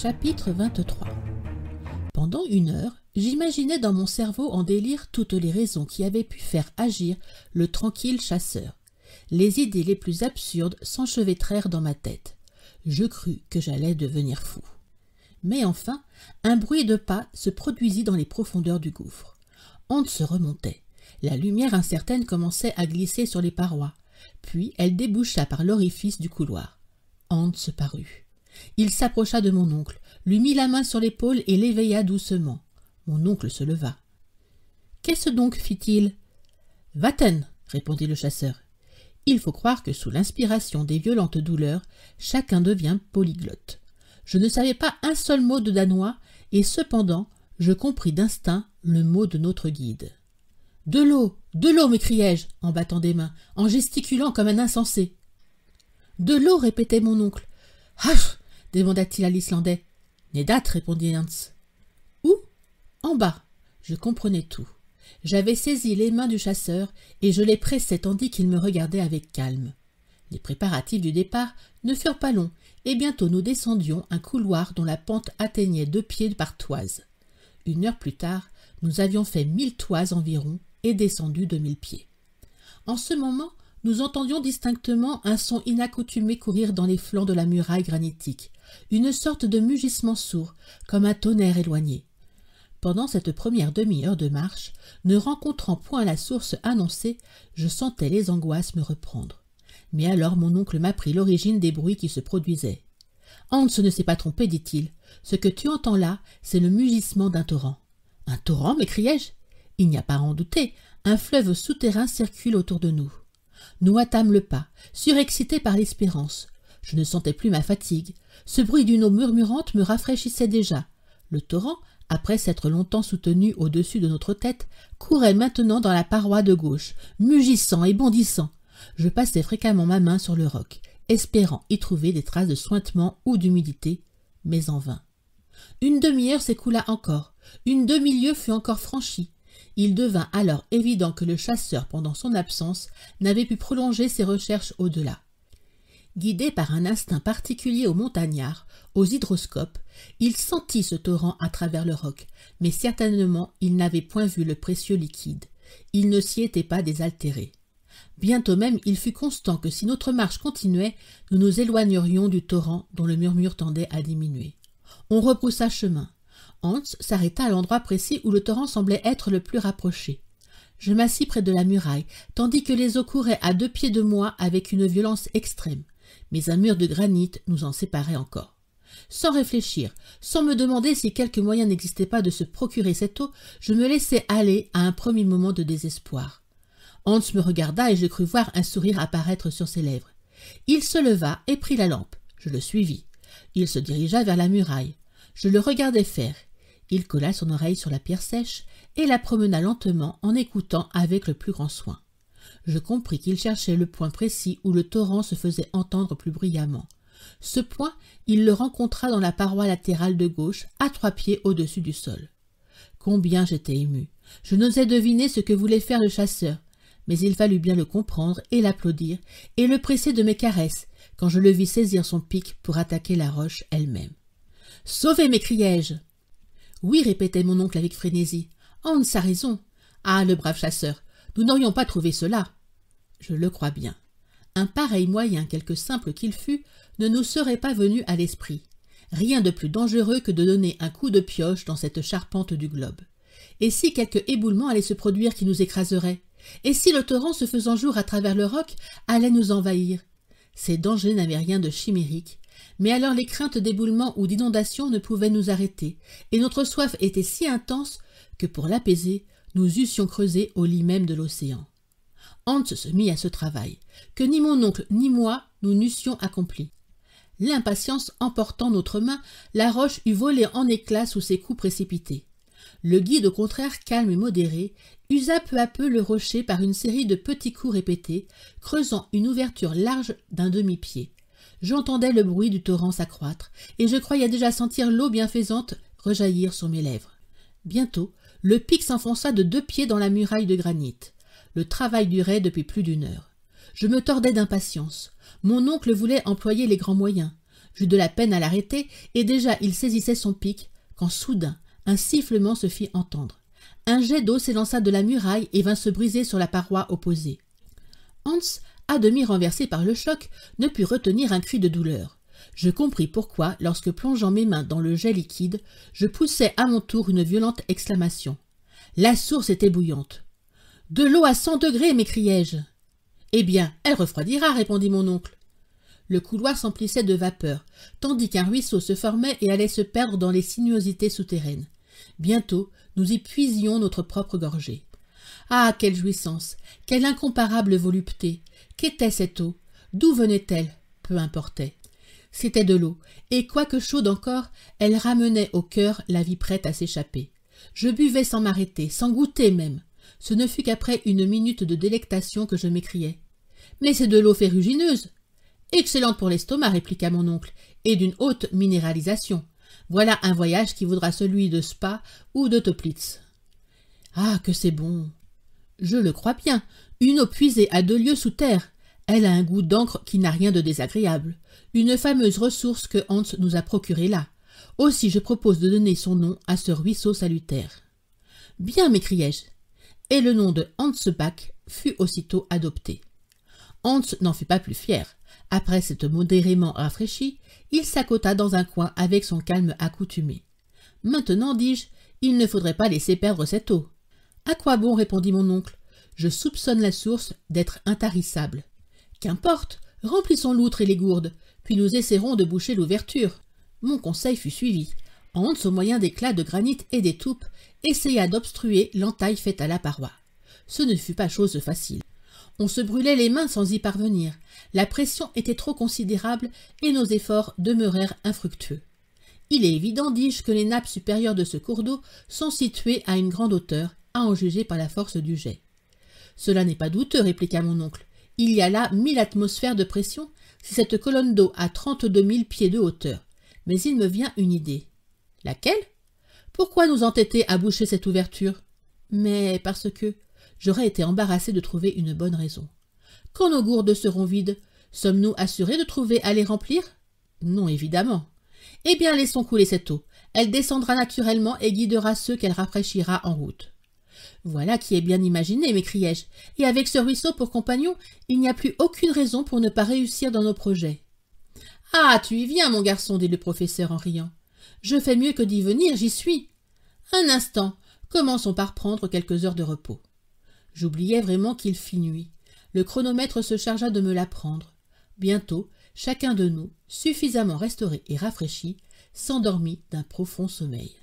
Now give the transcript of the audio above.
Chapitre 23. Pendant 1 heure, j'imaginais dans mon cerveau en délire toutes les raisons qui avaient pu faire agir le tranquille chasseur. Les idées les plus absurdes s'enchevêtrèrent dans ma tête. Je crus que j'allais devenir fou. Mais enfin, un bruit de pas se produisit dans les profondeurs du gouffre. Hans se remontait. La lumière incertaine commençait à glisser sur les parois, puis elle déboucha par l'orifice du couloir. Hans parut. Il s'approcha de mon oncle, lui mit la main sur l'épaule et l'éveilla doucement. Mon oncle se leva. « Qu'est-ce donc ?» fit-il. « Va-t'en !» répondit le chasseur. Il faut croire que sous l'inspiration des violentes douleurs, chacun devient polyglotte. Je ne savais pas un seul mot de danois, et cependant, je compris d'instinct le mot de notre guide. « De l'eau, m'écriai-je, en battant des mains, en gesticulant comme un insensé. « De l'eau, répétait mon oncle. « Hach !» demanda-t-il à l'Islandais. « Nedat, répondit Hans. « Où ?»« En bas. » Je comprenais tout. J'avais saisi les mains du chasseur et je les pressais tandis qu'il me regardait avec calme. Les préparatifs du départ ne furent pas longs et bientôt nous descendions un couloir dont la pente atteignait 2 pieds par toise. 1 heure plus tard, nous avions fait 1000 toises environ et descendu 2000 pieds. En ce moment, nous entendions distinctement un son inaccoutumé courir dans les flancs de la muraille granitique, une sorte de mugissement sourd, comme un tonnerre éloigné. Pendant cette première demi-heure de marche, ne rencontrant point la source annoncée, je sentais les angoisses me reprendre. Mais alors mon oncle m'apprit l'origine des bruits qui se produisaient. « Hans ne s'est pas trompé, dit-il. Ce que tu entends là, c'est le mugissement d'un torrent. »« Un torrent » m'écriai-je. « Il n'y a pas à en douter, un fleuve souterrain circule autour de nous. » Nous hâtâmes le pas, surexcités par l'espérance. Je ne sentais plus ma fatigue. Ce bruit d'une eau murmurante me rafraîchissait déjà. Le torrent, après s'être longtemps soutenu au-dessus de notre tête, courait maintenant dans la paroi de gauche, mugissant et bondissant. Je passais fréquemment ma main sur le roc, espérant y trouver des traces de suintement ou d'humidité, mais en vain. 1 demi-heure s'écoula encore, 1 demi-lieue fut encore franchie. Il devint alors évident que le chasseur, pendant son absence, n'avait pu prolonger ses recherches au-delà. Guidé par un instinct particulier aux montagnards, aux hydroscopes, il sentit ce torrent à travers le roc, mais certainement il n'avait point vu le précieux liquide. Il ne s'y était pas désaltéré. Bientôt même il fut constant que si notre marche continuait, nous nous éloignerions du torrent dont le murmure tendait à diminuer. On rebroussa chemin. Hans s'arrêta à l'endroit précis où le torrent semblait être le plus rapproché. Je m'assis près de la muraille, tandis que les eaux couraient à 2 pieds de moi avec une violence extrême. Mais un mur de granit nous en séparait encore. Sans réfléchir, sans me demander si quelque moyen n'existait pas de se procurer cette eau, je me laissai aller à un premier moment de désespoir. Hans me regarda et je crus voir un sourire apparaître sur ses lèvres. Il se leva et prit la lampe. Je le suivis. Il se dirigea vers la muraille. Je le regardai faire. Il colla son oreille sur la pierre sèche et la promena lentement en écoutant avec le plus grand soin. Je compris qu'il cherchait le point précis où le torrent se faisait entendre plus bruyamment. Ce point, il le rencontra dans la paroi latérale de gauche, à 3 pieds au-dessus du sol. Combien j'étais ému. Je n'osais deviner ce que voulait faire le chasseur, mais il fallut bien le comprendre et l'applaudir, et le presser de mes caresses, quand je le vis saisir son pic pour attaquer la roche elle-même. « Sauvé !» m'écriai-je. « Oui !» répétait mon oncle avec frénésie. « Hans a raison. Ah, le brave chasseur, nous n'aurions pas trouvé cela. » Je le crois bien. Un pareil moyen, quelque simple qu'il fût, ne nous serait pas venu à l'esprit. Rien de plus dangereux que de donner un coup de pioche dans cette charpente du globe. Et si quelque éboulement allait se produire qui nous écraserait? Et si le torrent, se faisant jour à travers le roc, allait nous envahir? Ces dangers n'avaient rien de chimérique, mais alors les craintes d'éboulement ou d'inondation ne pouvaient nous arrêter, et notre soif était si intense que pour l'apaiser, nous eussions creusé au lit même de l'océan. Hans se mit à ce travail, que ni mon oncle ni moi nous n'eussions accompli. L'impatience emportant notre main, la roche eût volé en éclats sous ses coups précipités. Le guide, au contraire calme et modéré, usa peu à peu le rocher par une série de petits coups répétés, creusant une ouverture large d'1 demi-pied. J'entendais le bruit du torrent s'accroître, et je croyais déjà sentir l'eau bienfaisante rejaillir sur mes lèvres. Bientôt, le pic s'enfonça de 2 pieds dans la muraille de granit. Le travail durait depuis plus d'1 heure. Je me tordais d'impatience. Mon oncle voulait employer les grands moyens. J'eus de la peine à l'arrêter, et déjà il saisissait son pic, quand soudain un sifflement se fit entendre. Un jet d'eau s'élança de la muraille et vint se briser sur la paroi opposée. Hans, à demi renversé par le choc, ne put retenir un cri de douleur. Je compris pourquoi, lorsque plongeant mes mains dans le jet liquide, je poussai à mon tour une violente exclamation. La source était bouillante. « De l'eau à 100 degrés !» m'écriai-je. « Eh bien, elle refroidira !» répondit mon oncle. Le couloir s'emplissait de vapeur, tandis qu'un ruisseau se formait et allait se perdre dans les sinuosités souterraines. Bientôt, nous y puisions notre propre gorgée. Ah, quelle jouissance! Quelle incomparable volupté! Qu'était cette eau? D'où venait-elle? Peu importait. C'était de l'eau, et quoique chaude encore, elle ramenait au cœur la vie prête à s'échapper. Je buvais sans m'arrêter, sans goûter même. Ce ne fut qu'après une minute de délectation que je m'écriai. « Mais c'est de l'eau ferrugineuse !»« Excellente pour l'estomac, répliqua mon oncle, et d'une haute minéralisation. Voilà un voyage qui vaudra celui de Spa ou de Toplitz. »« Ah, que c'est bon !»« Je le crois bien, une eau puisée à 2 lieues sous terre. Elle a un goût d'encre qui n'a rien de désagréable. Une fameuse ressource que Hans nous a procurée là. Aussi je propose de donner son nom à ce ruisseau salutaire. »« Bien, m'écriai-je. » Et le nom de Hansbach fut aussitôt adopté. Hans n'en fut pas plus fier. Après s'être modérément rafraîchi, il s'accota dans un coin avec son calme accoutumé. « Maintenant, dis-je, il ne faudrait pas laisser perdre cette eau. »« À quoi bon ?» répondit mon oncle. « Je soupçonne la source d'être intarissable. »« Qu'importe, remplissons l'outre et les gourdes, puis nous essaierons de boucher l'ouverture. » Mon conseil fut suivi. Hans, au moyen d'éclats de granit et d'étoupes, essaya d'obstruer l'entaille faite à la paroi. Ce ne fut pas chose facile. On se brûlait les mains sans y parvenir. La pression était trop considérable et nos efforts demeurèrent infructueux. Il est évident, dis-je, que les nappes supérieures de ce cours d'eau sont situées à une grande hauteur, à en juger par la force du jet. Cela n'est pas douteux, répliqua mon oncle. Il y a là 1000 atmosphères de pression si cette colonne d'eau a 32 000 pieds de hauteur. Mais il me vient une idée. Laquelle? Pourquoi nous entêter à boucher cette ouverture? Mais parce que j'aurais été embarrassé de trouver une bonne raison. Quand nos gourdes seront vides, sommes-nous assurés de trouver à les remplir? Non, évidemment. Eh bien, laissons couler cette eau. Elle descendra naturellement et guidera ceux qu'elle rafraîchira en route. Voilà qui est bien imaginé, m'écriai-je, et avec ce ruisseau pour compagnon, il n'y a plus aucune raison pour ne pas réussir dans nos projets. Ah, tu y viens, mon garçon, dit le professeur en riant. Je fais mieux que d'y venir, j'y suis. Un instant, commençons par prendre quelques heures de repos. J'oubliais vraiment qu'il fit nuit. Le chronomètre se chargea de me l'apprendre. Bientôt, chacun de nous, suffisamment restauré et rafraîchi, s'endormit d'un profond sommeil.